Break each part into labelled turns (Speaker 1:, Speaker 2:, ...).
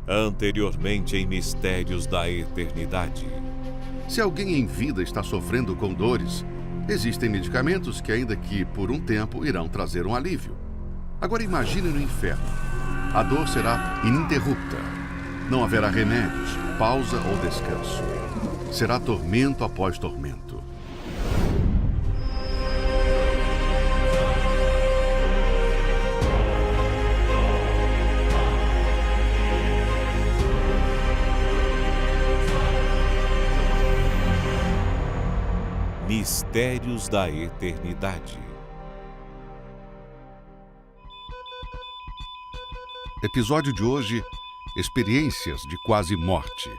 Speaker 1: Anteriormente em Mistérios da Eternidade.
Speaker 2: Se alguém em vida está sofrendo com dores, existem medicamentos que, ainda que por um tempo, irão trazer um alívio. Agora imagine no inferno. A dor será ininterrupta. Não haverá remédios, pausa ou descanso. Será tormento após tormento.
Speaker 1: Mistérios da Eternidade.
Speaker 2: Episódio de hoje: Experiências de quase morte.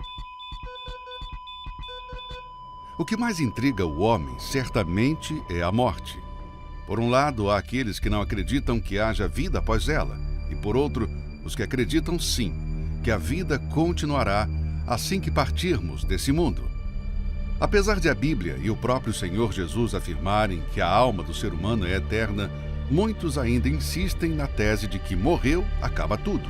Speaker 2: O que mais intriga o homem, certamente, é a morte. Por um lado, há aqueles que não acreditam que haja vida após ela, e por outro, os que acreditam sim, que a vida continuará assim que partirmos desse mundo. Apesar de a Bíblia e o próprio Senhor Jesus afirmarem que a alma do ser humano é eterna, muitos ainda insistem na tese de que morreu, acaba tudo.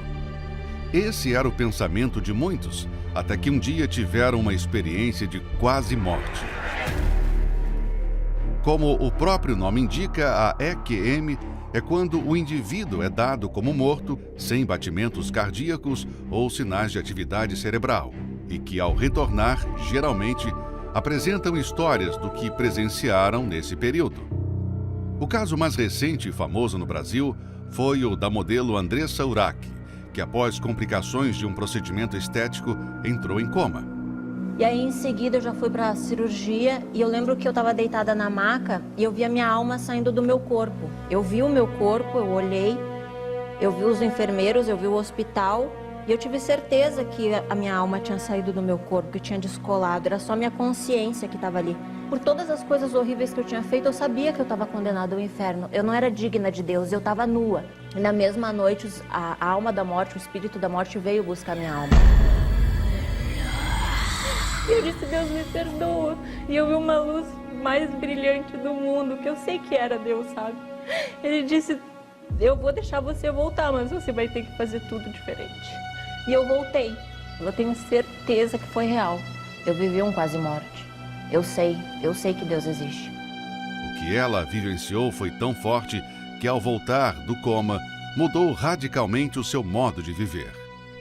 Speaker 2: Esse era o pensamento de muitos, até que um dia tiveram uma experiência de quase morte. Como o próprio nome indica, a EQM é quando o indivíduo é dado como morto, sem batimentos cardíacos ou sinais de atividade cerebral, e que, ao retornar, geralmente, apresentam histórias do que presenciaram nesse período. O caso mais recente e famoso no Brasil foi o da modelo Andressa Urach, que após complicações de um procedimento estético entrou em coma.
Speaker 3: E aí em seguida eu já fui para a cirurgia e eu lembro que eu estava deitada na maca e eu vi a minha alma saindo do meu corpo. Eu vi o meu corpo, eu olhei, eu vi os enfermeiros, eu vi o hospital. E eu tive certeza que a minha alma tinha saído do meu corpo, que tinha descolado. Era só minha consciência que estava ali. Por todas as coisas horríveis que eu tinha feito, eu sabia que eu estava condenada ao inferno. Eu não era digna de Deus, eu estava nua. E na mesma noite, a alma da morte, o espírito da morte veio buscar minha alma. E eu disse, Deus me perdoa. E eu vi uma luz mais brilhante do mundo, que eu sei que era Deus, sabe? Ele disse, eu vou deixar você voltar, mas você vai ter que fazer tudo diferente. E eu voltei. Eu tenho certeza que foi real. Eu vivi um quase morte. Eu sei que Deus existe.
Speaker 2: O que ela vivenciou foi tão forte que, ao voltar do coma, mudou radicalmente o seu modo de viver.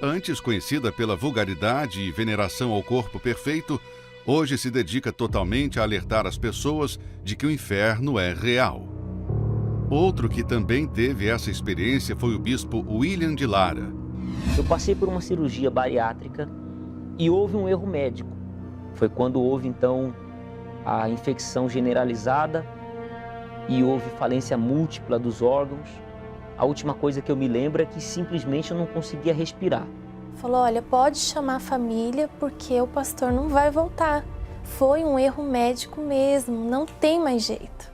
Speaker 2: Antes conhecida pela vulgaridade e veneração ao corpo perfeito, hoje se dedica totalmente a alertar as pessoas de que o inferno é real. Outro que também teve essa experiência foi o bispo William de Lara.
Speaker 4: Eu passei por uma cirurgia bariátrica e houve um erro médico. Foi quando houve, então, a infecção generalizada e houve falência múltipla dos órgãos. A última coisa que eu me lembro é que simplesmente eu não conseguia respirar.
Speaker 5: Falou, olha, pode chamar a família porque o pastor não vai voltar. Foi um erro médico mesmo, não tem mais jeito.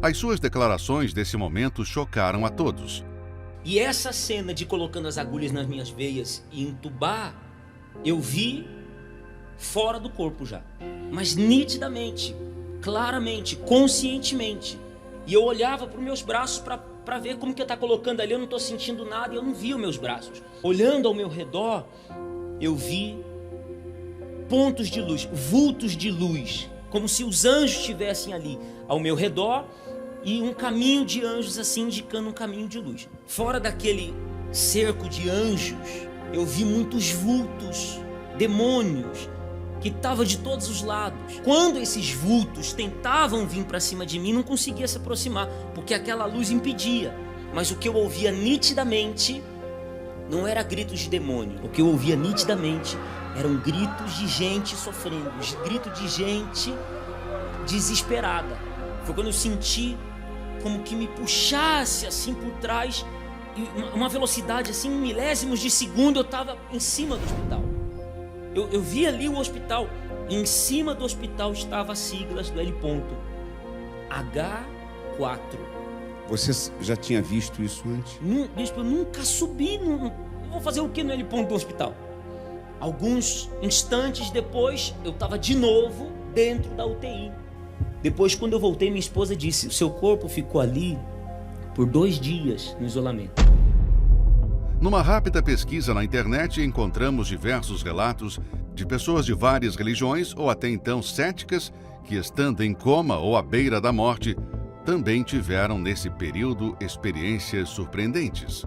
Speaker 2: As suas declarações desse momento chocaram a todos.
Speaker 6: E essa cena de colocando as agulhas nas minhas veias e entubar, eu vi fora do corpo já. Mas nitidamente, claramente, conscientemente. E eu olhava para os meus braços para ver como que eu tá colocando ali, eu não estou sentindo nada e eu não vi os meus braços. Olhando ao meu redor, eu vi pontos de luz, vultos de luz, como se os anjos estivessem ali ao meu redor. E um caminho de anjos assim indicando um caminho de luz. Fora daquele cerco de anjos, eu vi muitos vultos, demônios, que estavam de todos os lados. Quando esses vultos tentavam vir para cima de mim, não conseguia se aproximar, porque aquela luz impedia. Mas o que eu ouvia nitidamente não era gritos de demônio. O que eu ouvia nitidamente eram gritos de gente sofrendo, gritos de gente desesperada. Foi quando eu senti como que me puxasse assim por trás, e uma velocidade assim, em milésimos de segundo, eu estava em cima do hospital. Eu vi ali o hospital, e em cima do hospital estava as siglas do L. H4.
Speaker 7: Você já tinha visto isso antes?
Speaker 6: Bispo, eu nunca subi, eu vou fazer o que no L. do hospital? Alguns instantes depois, eu estava de novo dentro da UTI. Depois, quando eu voltei, minha esposa disse, o seu corpo ficou ali por 2 dias no isolamento.
Speaker 2: Numa rápida pesquisa na internet, encontramos diversos relatos de pessoas de várias religiões ou até então céticas que, estando em coma ou à beira da morte, também tiveram nesse período experiências surpreendentes.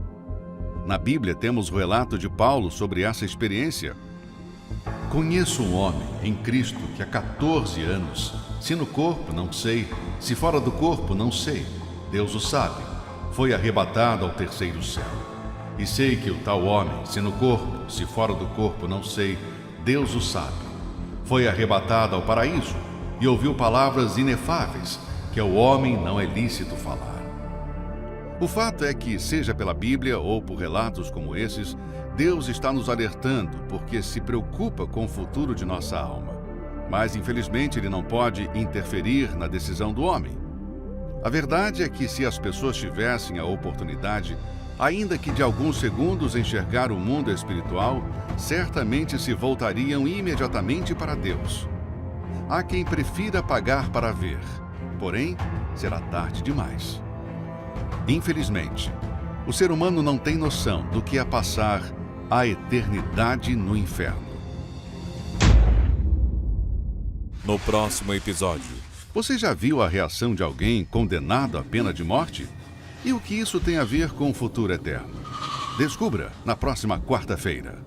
Speaker 2: Na Bíblia temos o relato de Paulo sobre essa experiência. Conheço um homem em Cristo que há 14 anos, se no corpo não sei, se fora do corpo não sei, Deus o sabe, foi arrebatado ao terceiro céu. E sei que o tal homem, se no corpo, se fora do corpo não sei, Deus o sabe, foi arrebatado ao paraíso e ouviu palavras inefáveis que ao homem não é lícito falar. O fato é que, seja pela Bíblia ou por relatos como esses, Deus está nos alertando porque se preocupa com o futuro de nossa alma. Mas, infelizmente, Ele não pode interferir na decisão do homem. A verdade é que se as pessoas tivessem a oportunidade, ainda que de alguns segundos, enxergar o mundo espiritual, certamente se voltariam imediatamente para Deus. Há quem prefira pagar para ver, porém, será tarde demais. Infelizmente, o ser humano não tem noção do que é passar a eternidade no inferno.
Speaker 1: No próximo episódio.
Speaker 2: Você já viu a reação de alguém condenado à pena de morte? E o que isso tem a ver com o futuro eterno? Descubra na próxima quarta-feira.